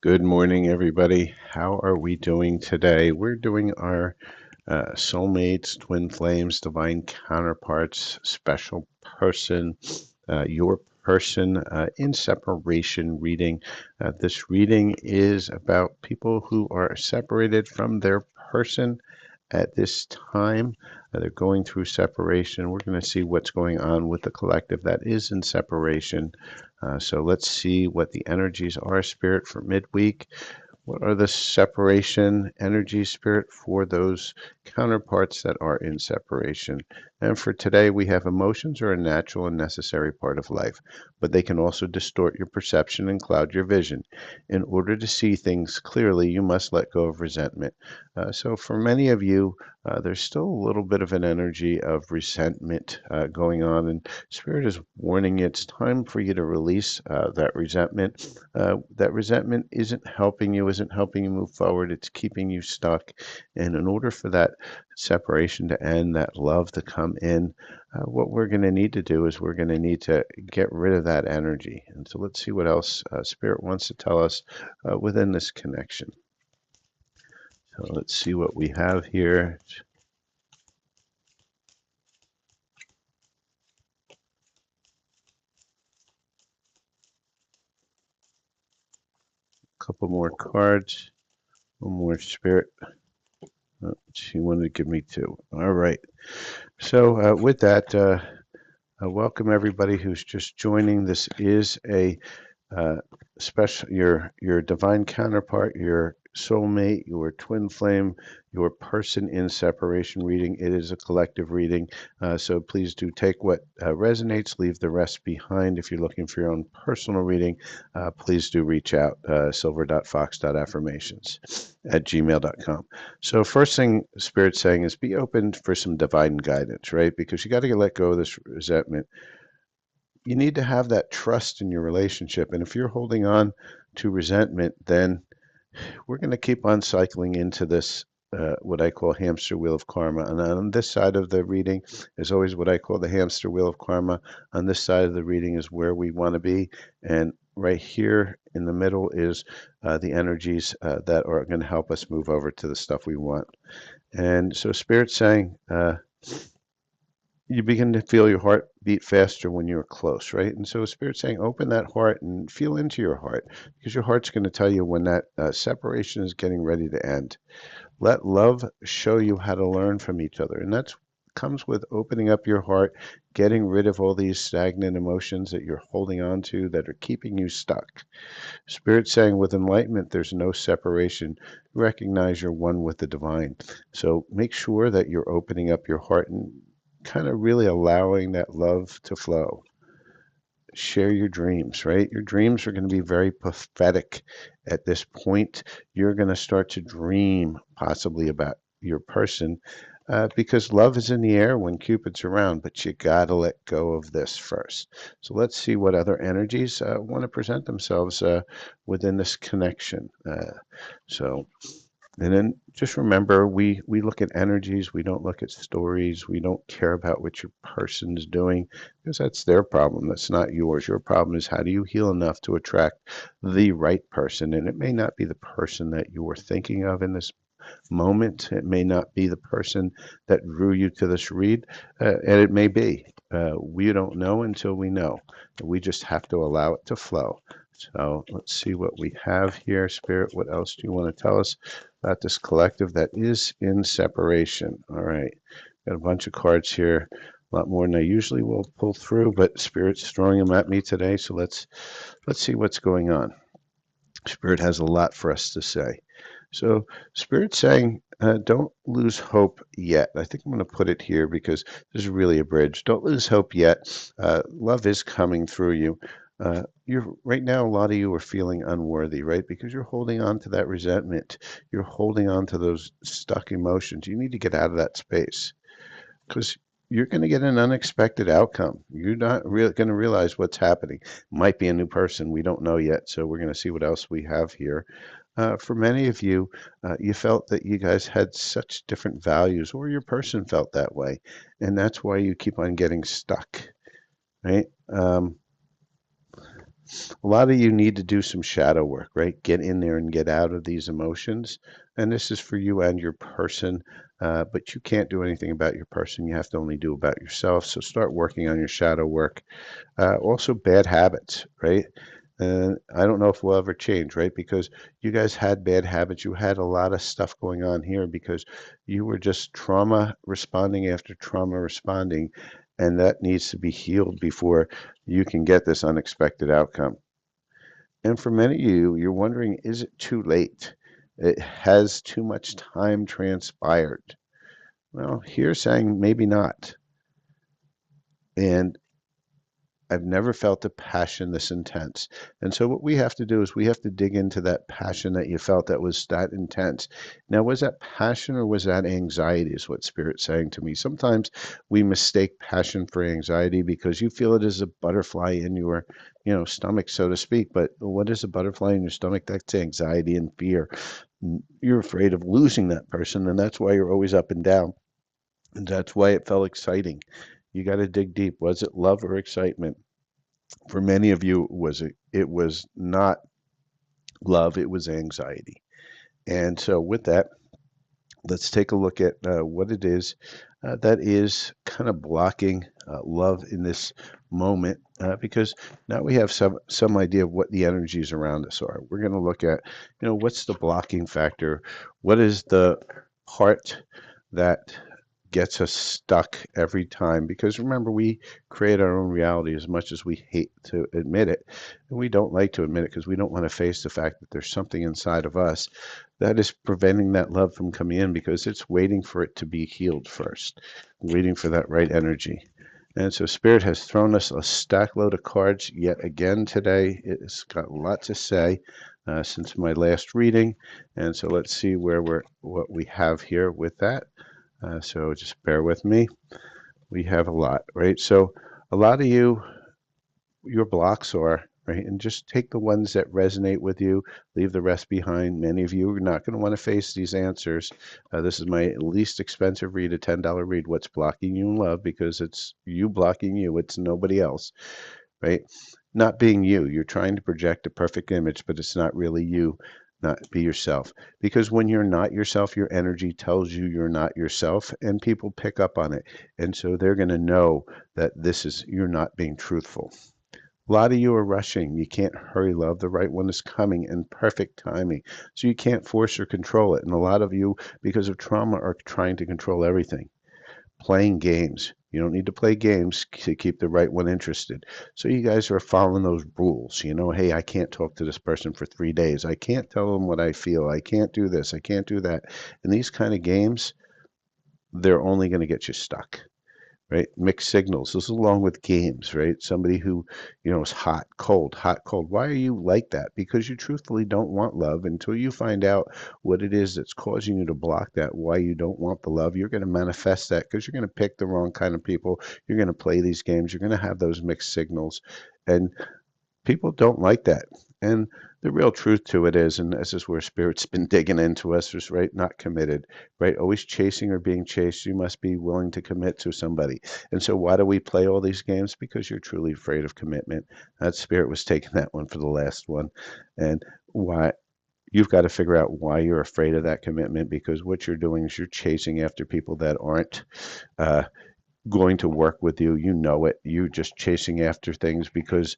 Good morning, everybody. How are we doing today? We're doing our soulmates, twin flames, divine counterparts, special person, your person in separation reading. This reading is about people who are separated from their person at this time. They're going through separation. We're going to see what's going on with the collective that is in separation. So let's see what the energies are, Spirit, for midweek. What are the separation energy, Spirit, for those counterparts that are in separation? And for today, we have emotions are a natural and necessary part of life, but they can also distort your perception and cloud your vision. In order to see things clearly, you must let go of resentment. So for many of you, there's still a little bit of an energy of resentment going on, and Spirit is warning you it's time for you to release that resentment. That resentment isn't helping you move forward. It's keeping you stuck. And in order for that separation to end, that love to come in, what we're going to need to do is we're going to need to get rid of that energy. And so let's see what else Spirit wants to tell us within this connection. So let's see what we have here. A couple more cards. One more Spirit. Oh, she wanted to give me two. All right. So with that, welcome everybody who's just joining. This is a special your divine counterpart, your soulmate, your twin flame, your person in separation reading. It is a collective reading, so please do take what resonates, leave the rest behind. If you're looking for your own personal reading, please do reach out, silver.fox.affirmations@gmail.com. So first thing Spirit's saying is be open for some divine guidance, right? Because you got to let go of this resentment. You need to have that trust in your relationship. And if you're holding on to resentment, then we're going to keep on cycling into this, what I call hamster wheel of karma. And on this side of the reading is always what I call the hamster wheel of karma. On this side of the reading is where we want to be. And right here in the middle is the energies that are going to help us move over to the stuff we want. And so Spirit's saying, you begin to feel your heart beat faster when you're close, right? And so Spirit's saying, open that heart and feel into your heart because your heart's going to tell you when that separation is getting ready to end. Let love show you how to learn from each other. And that comes with opening up your heart, getting rid of all these stagnant emotions that you're holding on to that are keeping you stuck. Spirit's saying with enlightenment, there's no separation. Recognize you're one with the divine. So make sure that you're opening up your heart and kind of really allowing that love to flow. Share your dreams, right? Your dreams are going to be very prophetic at this point. You're going to start to dream possibly about your person because love is in the air when Cupid's around, but you got to let go of this first. So let's see what other energies want to present themselves within this connection. So and then just remember, we look at energies, we don't look at stories, we don't care about what your person's doing because that's their problem. That's not yours. Your problem is how do you heal enough to attract the right person? And it may not be the person that you were thinking of in this moment. It may not be the person that drew you to this read, and it may be. We don't know until we know. We just have to allow it to flow. So let's see what we have here, Spirit. What else do you want to tell us about this collective that is in separation? All right, got a bunch of cards here, a lot more than I usually will pull through, but Spirit's throwing them at me today. So let's see what's going on. Spirit has a lot for us to say. So Spirit's saying, don't lose hope yet. I think I'm going to put it here because this is really a bridge. Don't lose hope yet. Love is coming through you. You're right now. A lot of you are feeling unworthy, right? Because you're holding on to that resentment. You're holding on to those stuck emotions. You need to get out of that space because you're going to get an unexpected outcome. You're not really going to realize what's happening. Might be a new person. We don't know yet. So we're going to see what else we have here. For many of you, you felt that you guys had such different values, or your person felt that way, and that's why you keep on getting stuck, right? A lot of you need to do some shadow work, right? Get in there and get out of these emotions. And this is for you and your person. But you can't do anything about your person. You have to only do about yourself. So start working on your shadow work. Also, bad habits, right? And I don't know if we'll ever change, right? Because you guys had bad habits. You had a lot of stuff going on here because you were just trauma responding after trauma responding. And that needs to be healed before you can get this unexpected outcome. And for many of you, you're wondering, is it too late? It has too much time transpired. Well, here's saying maybe not. And I've never felt a passion this intense. And so what we have to do is we have to dig into that passion that you felt that was that intense. Now, was that passion or was that anxiety is what Spirit's saying to me. Sometimes we mistake passion for anxiety because you feel it as a butterfly in your, stomach, so to speak. But what is a butterfly in your stomach? That's anxiety and fear. You're afraid of losing that person, and that's why you're always up and down. And that's why it felt exciting. You got to dig deep. Was it love or excitement? For many of you, it was not love, it was anxiety. And so with that, let's take a look at what it is that is kind of blocking love in this moment, because now we have some idea of what the energies around us are. We're going to look at, what's the blocking factor? What is the part that gets us stuck every time? Because remember, we create our own reality as much as we hate to admit it. And we don't like to admit it because we don't want to face the fact that there's something inside of us that is preventing that love from coming in because it's waiting for it to be healed first, waiting for that right energy. And so Spirit has thrown us a stack load of cards yet again today. It's got a lot to say since my last reading. And so let's see what we have here with that. So just bear with me. We have a lot, right? So a lot of you, your blocks are, right? And just take the ones that resonate with you, leave the rest behind. Many of you are not going to want to face these answers. This is my least expensive read, a $10 read. What's blocking you in love? Because it's you blocking you, it's nobody else, right? Not being you. You're trying to project a perfect image, but it's not really you. Not be yourself. Because when you're not yourself, your energy tells you you're not yourself, and people pick up on it. And so they're going to know that you're not being truthful. A lot of you are rushing. You can't hurry, love. The right one is coming in perfect timing. So you can't force or control it. And a lot of you, because of trauma, are trying to control everything. Playing games. You don't need to play games to keep the right one interested. So you guys are following those rules. Hey, I can't talk to this person for 3 days. I can't tell them what I feel. I can't do this. I can't do that. And these kind of games, they're only going to get you stuck, right? Mixed signals. This is along with games, right? Somebody who, is hot, cold, hot, cold. Why are you like that? Because you truthfully don't want love until you find out what it is that's causing you to block that, why you don't want the love. You're going to manifest that because you're going to pick the wrong kind of people. You're going to play these games. You're going to have those mixed signals. And people don't like that. And the real truth to it is, and this is where Spirit's been digging into us, is right, not committed, right? Always chasing or being chased. You must be willing to commit to somebody. And so why do we play all these games? Because you're truly afraid of commitment. That Spirit was taking that one for the last one. And why you've got to figure out why you're afraid of that commitment, because what you're doing is you're chasing after people that aren't uh, going to work with you. You know it. You're just chasing after things because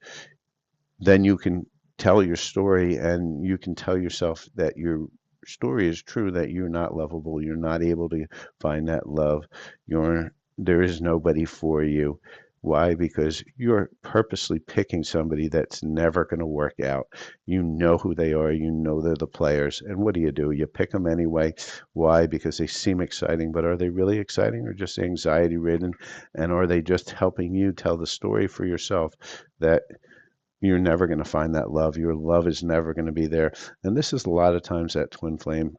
then you can tell your story and you can tell yourself that your story is true, that you're not lovable, you're not able to find that love, there is nobody for you. Why? Because you're purposely picking somebody that's never going to work out. You know who they are, you know they're the players, and what do? You pick them anyway. Why? Because they seem exciting, but are they really exciting or just anxiety ridden? And are they just helping you tell the story for yourself that you're never going to find that love? Your love is never going to be there. And this is a lot of times that twin flame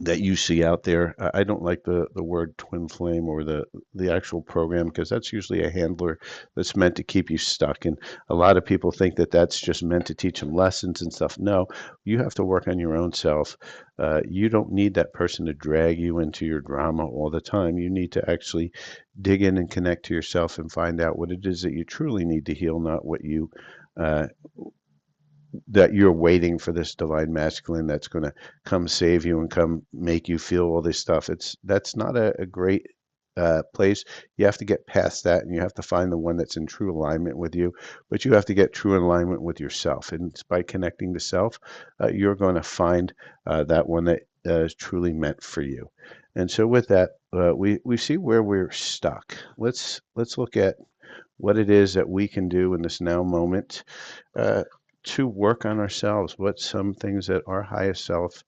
that you see out there. I don't like the word twin flame or the actual program, because that's usually a handler that's meant to keep you stuck. And a lot of people think that that's just meant to teach them lessons and stuff. No, you have to work on your own self. You don't need that person to drag you into your drama all the time. You need to actually dig in and connect to yourself and find out what it is that you truly need to heal, not what you uh, that you're waiting for this divine masculine that's going to come save you and come make you feel all this stuff. That's not a great place. You have to get past that, and you have to find the one that's in true alignment with you. But you have to get true alignment with yourself, and it's by connecting to self, you're going to find that one that is truly meant for you. And so, with that, we see where we're stuck. Let's look at what it is that we can do in this now moment uh, to work on ourselves, what some things that our highest self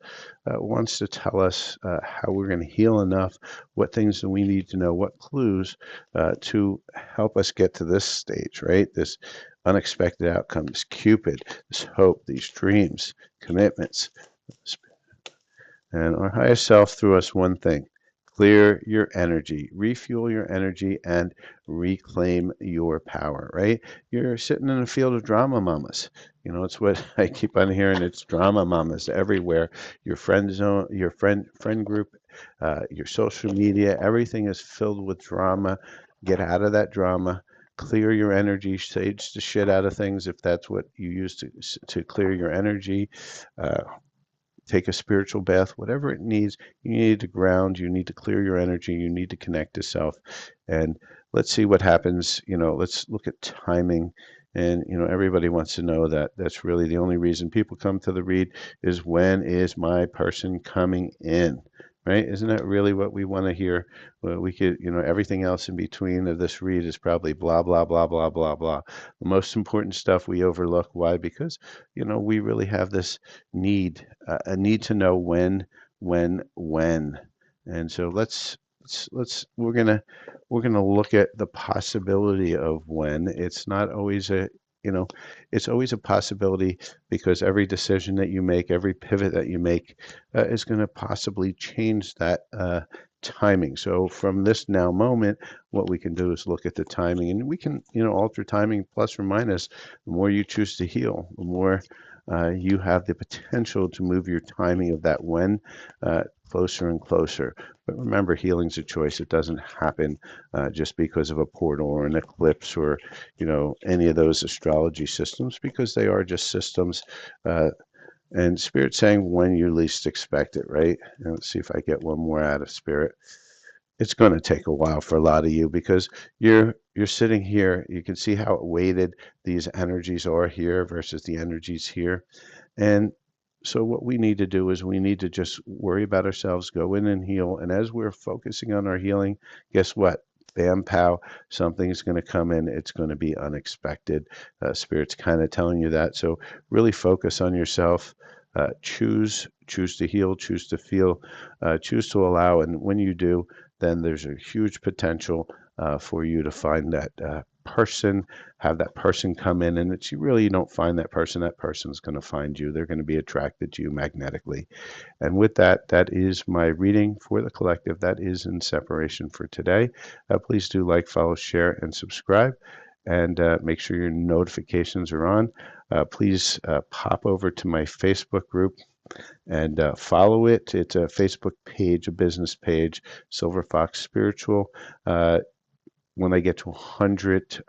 wants to tell us, how we're going to heal enough, what things do we need to know, what clues to help us get to this stage, right? This unexpected outcome, this Cupid, this hope, these dreams, commitments. And our highest self threw us one thing: clear your energy, refuel your energy, and reclaim your power, right? You're sitting in a field of drama mamas. You know, it's what I keep on hearing. It's drama mamas everywhere. Your friend zone, your friend group, your social media, everything is filled with drama. Get out of that drama. Clear your energy, sage the shit out of things if that's what you use to clear your energy. Uh, Take a spiritual bath, whatever it needs. You need to ground, you need to clear your energy, you need to connect to self. And let's see what happens. You know, let's look at timing. And, you know, everybody wants to know that that's really the only reason people come to the read is when is my person coming in? Right? Isn't that really what we want to hear? Well, we could, you know, everything else in between of this read is probably blah, blah, blah, blah, blah, blah. The most important stuff we overlook. Why? Because, you know, we really have this need, a need to know when. And so we're gonna look at the possibility of when. It's not always a, you know, it's always a possibility because every decision that you make, every pivot that you make, is going to possibly change that timing. So from this now moment, what we can do is look at the timing, and we can, you know, alter timing plus or minus. The more you choose to heal, the more you have the potential to move your timing of that when closer and closer. But remember, healing's a choice. It doesn't happen just because of a portal or an eclipse or, you know, any of those astrology systems, because they are just systems. And Spirit saying when you least expect it, right? And let's see if I get one more out of Spirit. It's going to take a while for a lot of you because you're sitting here. You can see how weighted these energies are here versus the energies here. And so what we need to do is we need to just worry about ourselves, go in and heal. And as we're focusing on our healing, guess what? Bam, pow, something's going to come in. It's going to be unexpected. Spirit's kind of telling you that. So really focus on yourself. Choose to heal, choose to feel, choose to allow. And when you do, then there's a huge potential for you to find that person, have that person come in, and it's you don't find that person's going to find you. They're going to be attracted to you magnetically. And with that, that is my reading for the collective. That is in separation for today. Please do like, follow, share, and subscribe, and make sure your notifications are on. Please pop over to my Facebook group and follow it. It's a Facebook page, a business page, Silver Fox Spiritual. When I get to 100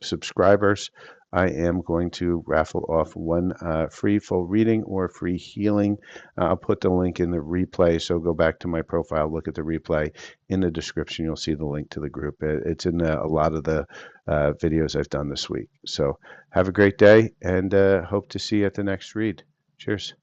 subscribers, I am going to raffle off one free full reading or free healing. I'll put the link in the replay, so go back to my profile, look at the replay. In the description, you'll see the link to the group. It's in a lot of the videos I've done this week. So have a great day, and hope to see you at the next read. Cheers.